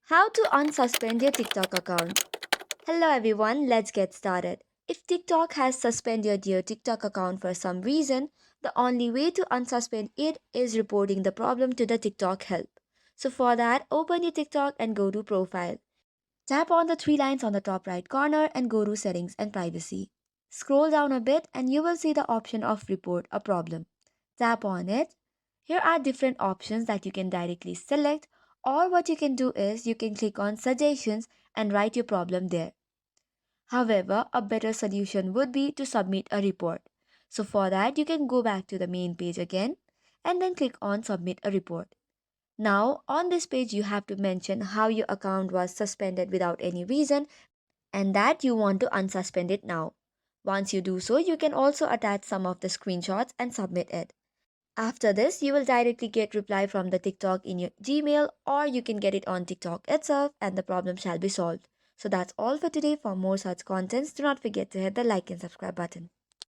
How to unsuspend your TikTok account. Hello everyone, let's get started. If TikTok has suspended your TikTok account for some reason, the only way to unsuspend it is reporting the problem to the TikTok help. So for that, open your TikTok and go to profile. Tap on the three lines on the top right corner and go to settings and privacy. Scroll down a bit and you will see the option of report a problem. Tap on it. Here are different options that you can directly select, or what you can do is you can click on suggestions and write your problem there. However, a better solution would be to submit a report. So for that, you can go back to the main page again and then click on submit a report. Now, on this page, you have to mention how your account was suspended without any reason and that you want to unsuspend it now. Once you do so, you can also attach some of the screenshots and submit it. After this, you will directly get reply from the TikTok in your Gmail, or you can get it on TikTok itself and the problem shall be solved. So that's all for today. For more such contents, do not forget to hit the like and subscribe button.